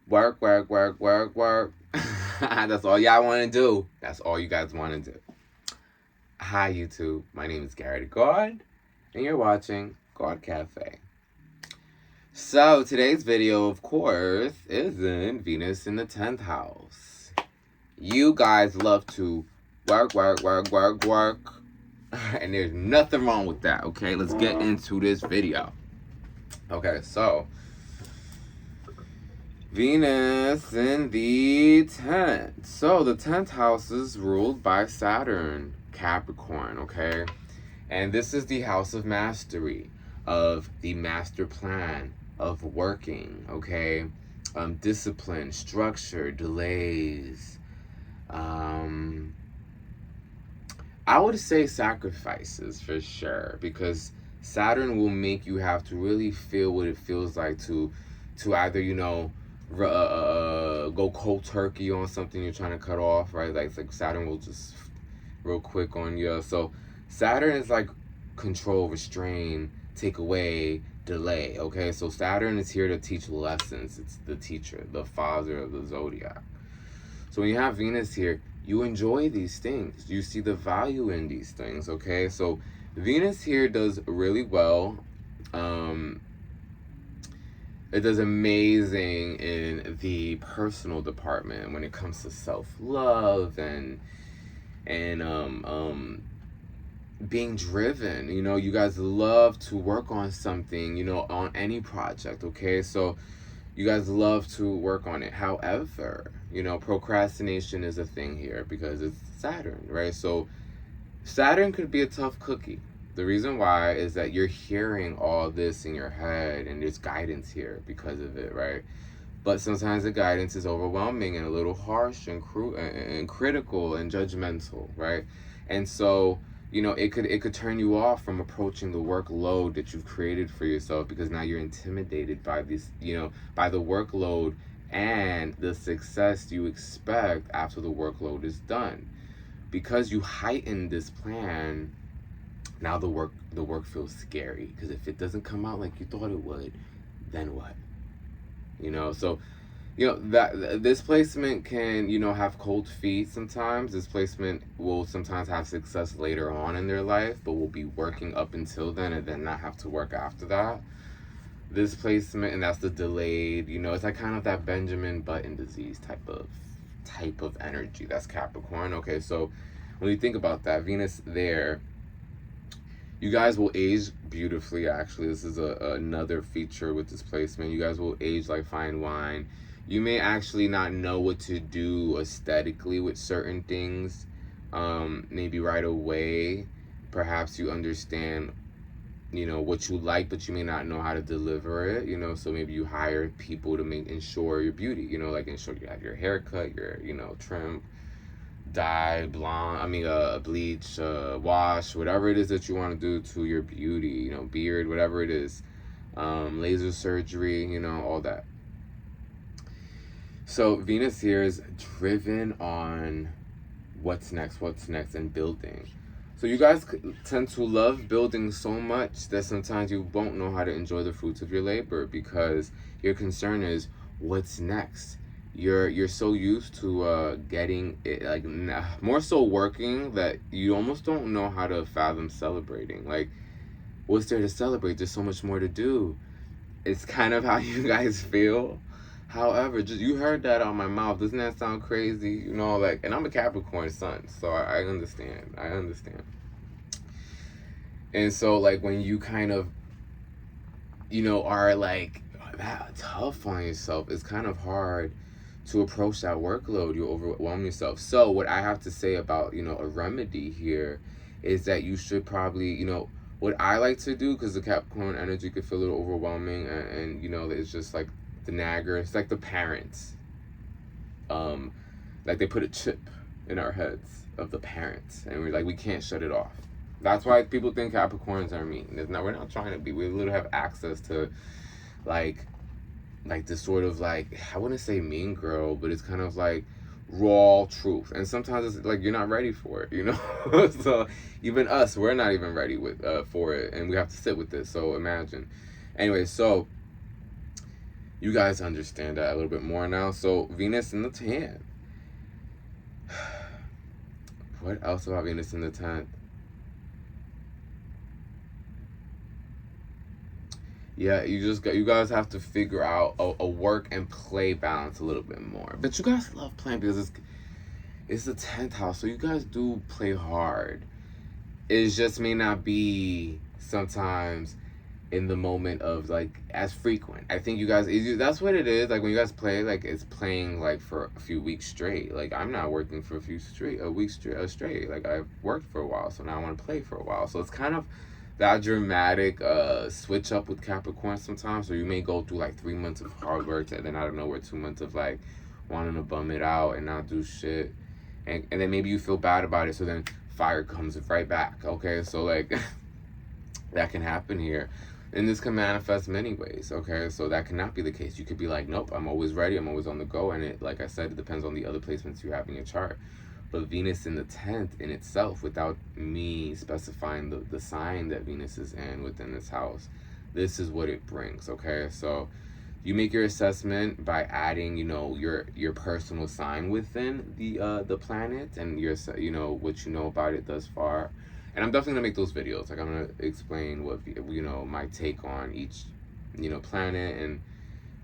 Work, work, work, work, work. That's all y'all want to do. That's all you guys want to do. Hi, YouTube. My name is Gawd, and you're watching Gawd Cafe. So, today's video, of course, is in Venus in the 10th house. You guys love to work, work, work, work, work. And there's nothing wrong with that, okay? Let's get into this video. Okay, so Venus in the 10th. So the 10th house is ruled by Saturn, Capricorn, okay? And this is the house of mastery, of the master plan, of working, okay? Discipline, structure, delays. I would say sacrifices for sure, because Saturn will make you have to really feel what it feels like to either, go cold turkey on something you're trying to cut off, right? Like Saturn will just real quick on you. So Saturn is like control, restrain, take away, delay, okay? So Saturn is here to teach lessons. It's the teacher, the father of the zodiac. So when you have Venus here, you enjoy these things. You see the value in these things, okay? So Venus here does really well. It does amazing in the personal department when it comes to self-love and being driven. You guys love to work on something, on any project, okay? So you guys love to work on it. However, procrastination is a thing here because it's Saturn, right? So Saturn could be a tough cookie. The reason why is that you're hearing all this in your head and there's guidance here because of it, right? But sometimes the guidance is overwhelming and a little harsh and critical and judgmental, right? And so, it could turn you off from approaching the workload that you've created for yourself, because now you're intimidated by this, by the workload and the success you expect after the workload is done. Because you heighten this plan, now the work feels scary, because if it doesn't come out like you thought it would, then what? So that this placement can have cold feet sometimes. This placement will sometimes have success later on in their life, but will be working up until then and then not have to work after that. This placement, and that's the delayed, it's like kind of that Benjamin Button disease type of energy. That's Capricorn. Okay, so when you think about that, Venus there, you guys will age beautifully. Actually, this is another feature with this placement. You guys will age like fine wine. You may actually not know what to do aesthetically with certain things, maybe right away. Perhaps you understand, what you like, but you may not know how to deliver it, so maybe you hire people to ensure your beauty, like ensure you have your haircut, your, trim, dye, blonde, bleach, wash, whatever it is that you want to do to your beauty, beard, whatever it is, laser surgery, all that. So Venus here is driven on what's next, and building. So you guys tend to love building so much that sometimes you won't know how to enjoy the fruits of your labor, because your concern is what's next. You're so used to getting it, like more so working, that you almost don't know how to fathom celebrating. Like, what's there to celebrate? There's so much more to do. It's kind of how you guys feel. However, just you heard that out of my mouth. Doesn't that sound crazy? And I'm a Capricorn sun, so I understand. And so, like, when you kind of, are like that tough on yourself, it's kind of hard to approach that workload. You overwhelm yourself. So what I have to say about, a remedy here is that you should probably, what I like to do, because the Capricorn energy could feel a little overwhelming, and it's just like the nagger. It's like the parents. Like they put a chip in our heads of the parents, and we're like, we can't shut it off. That's why people think Capricorns are mean. We're not trying to be. We literally have access to, like this sort of, like, I wouldn't say mean girl, but it's kind of like raw truth. And sometimes it's like you're not ready for it, So even us, we're not even ready for it, and we have to sit with this. So imagine. Anyway, so You guys understand that a little bit more now. So Venus in the 10th. What else about Venus in the 10th? Yeah, you guys have to figure out a work and play balance a little bit more. But you guys love playing because it's the 10th house, so you guys do play hard. It just may not be sometimes in the moment of like as frequent. I think you guys, that's what it is. Like when you guys play, like it's playing like for a few weeks straight. Like I'm not working for a week straight. Like I've worked for a while, so now I want to play for a while. So it's kind of that dramatic switch up with Capricorn sometimes. So you may go through like 3 months of hard work and then out of nowhere 2 months of like wanting to bum it out and not do shit. And then maybe you feel bad about it, so then fire comes right back. Okay, so like that can happen here. And this can manifest many ways, okay? So that cannot be the case. You could be like, nope, I'm always ready, I'm always on the go. And it, like I said, it depends on the other placements you have in your chart. But Venus in the 10th in itself, without me specifying the sign that Venus is in within this house, this is what it brings, okay? So you make your assessment by adding, you know, your personal sign within the planet and your, you know, what you know about it thus far. And I'm definitely gonna make those videos. Like I'm gonna explain what, you know, my take on each, you know, planet and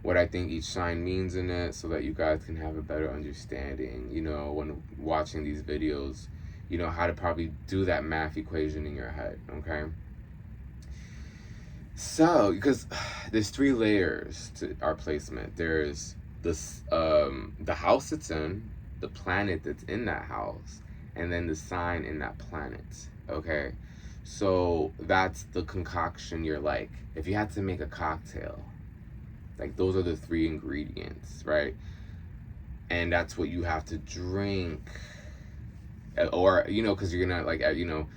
what I think each sign means in it, so that you guys can have a better understanding, you know, when watching these videos, you know, how to probably do that math equation in your head, okay? So, because there's 3 layers to our placement. There's this, the house it's in, the planet that's in that house, and then the sign in that planet, okay? So that's the concoction. You're like, if you had to make a cocktail, like those are the 3 ingredients, right? And that's what you have to drink, or, you know, because you're gonna like, you know,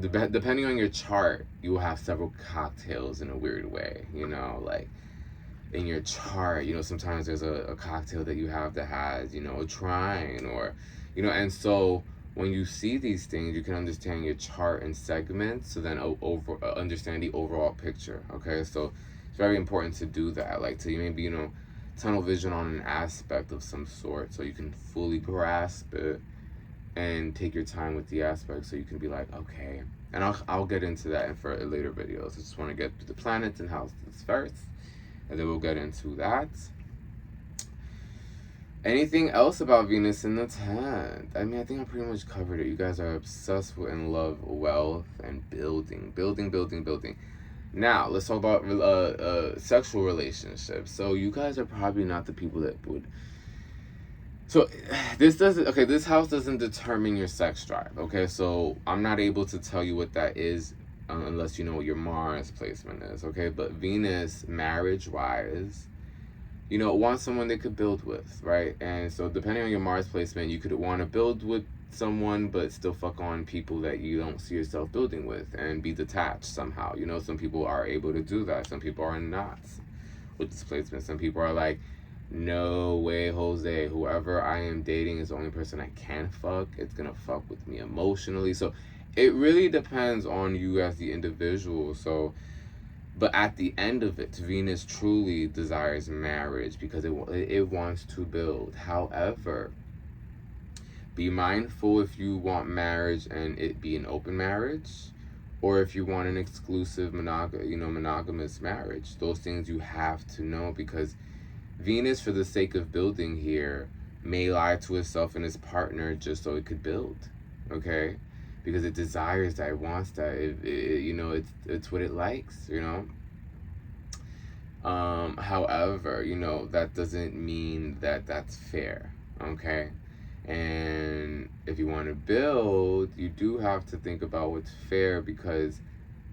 depending on your chart, you will have several cocktails in a weird way, you know, like in your chart, you know, sometimes there's a cocktail that you have that has, you know, a trine, or, you know, and so when you see these things, you can understand your chart in segments, so then understand the overall picture, okay? So it's very important to do that, like to maybe, you know, tunnel vision on an aspect of some sort so you can fully grasp it, and take your time with the aspects so you can be like, okay. And I'll get into that in for later videos. I just want to get to the planets and houses first, and then we'll get into that. Anything else about Venus in the 10th? I mean, I think I pretty much covered it. You guys are obsessed with and love wealth and building. Now, let's talk about sexual relationships. So you guys are probably not the people that would... So this house doesn't determine your sex drive, okay? So I'm not able to tell you what that is unless you know what your Mars placement is, okay? But Venus, marriage-wise, you know, wants someone they could build with, right? And so depending on your Mars placement, you could want to build with someone but still fuck on people that you don't see yourself building with and be detached somehow. You know, some people are able to do that. Some people are not with this placement. Some people are like, no way, Jose, whoever I am dating is the only person I can fuck. It's gonna fuck with me emotionally. So it really depends on you as the individual. So, but at the end of it, Venus truly desires marriage because it wants to build. However, be mindful if you want marriage and it be an open marriage, or if you want an exclusive monogamous marriage. Those things you have to know, because Venus, for the sake of building here, may lie to itself and its partner just so it could build, okay? Because it desires that, it wants that, you know, it's what it likes, you know? However, you know, that doesn't mean that that's fair, okay? And if you want to build, you do have to think about what's fair, because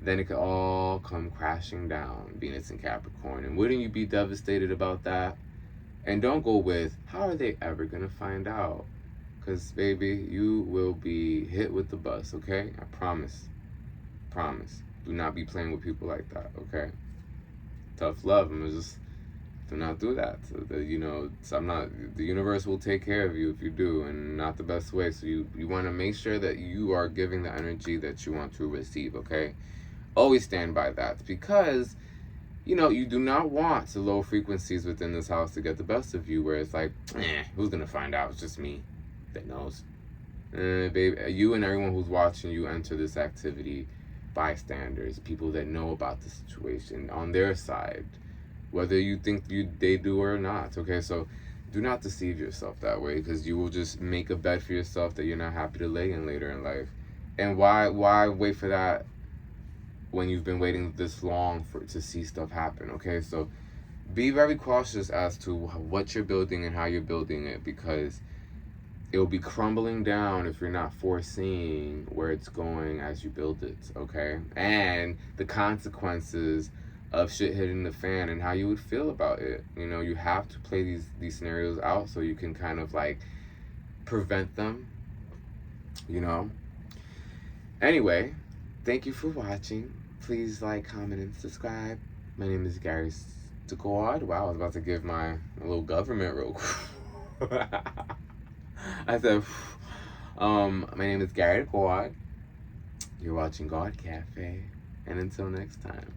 then it could all come crashing down, Venus and Capricorn. And wouldn't you be devastated about that? And don't go with, how are they ever going to find out? Because, baby, you will be hit with the bus, okay? I promise. Promise. Do not be playing with people like that, okay? Tough love. I'm just, do not do that. So you know, the universe will take care of you if you do, and not the best way. So you want to make sure that you are giving the energy that you want to receive, okay? Always stand by that, because you know, you do not want the low frequencies within this house to get the best of you, where it's like, who's gonna find out? It's just me that knows. Babe, you and everyone who's watching you enter this activity, bystanders, people that know about the situation on their side, whether you think they do or not. Okay, so do not deceive yourself that way, because you will just make a bed for yourself that you're not happy to lay in later in life. And why wait for that when you've been waiting this long to see stuff happen? Okay, so be very cautious as to what you're building and how you're building it, because it will be crumbling down if you're not foreseeing where it's going as you build it. Okay, and the consequences of shit hitting the fan and how you would feel about it. You know, you have to play these scenarios out so you can kind of like prevent them, you know. Anyway, thank you for watching. Please like, comment, and subscribe. My name is Gawd. Wow, I was about to give my little government real quick. I said, my name is Gawd. You're watching Gawd Cafe, and until next time.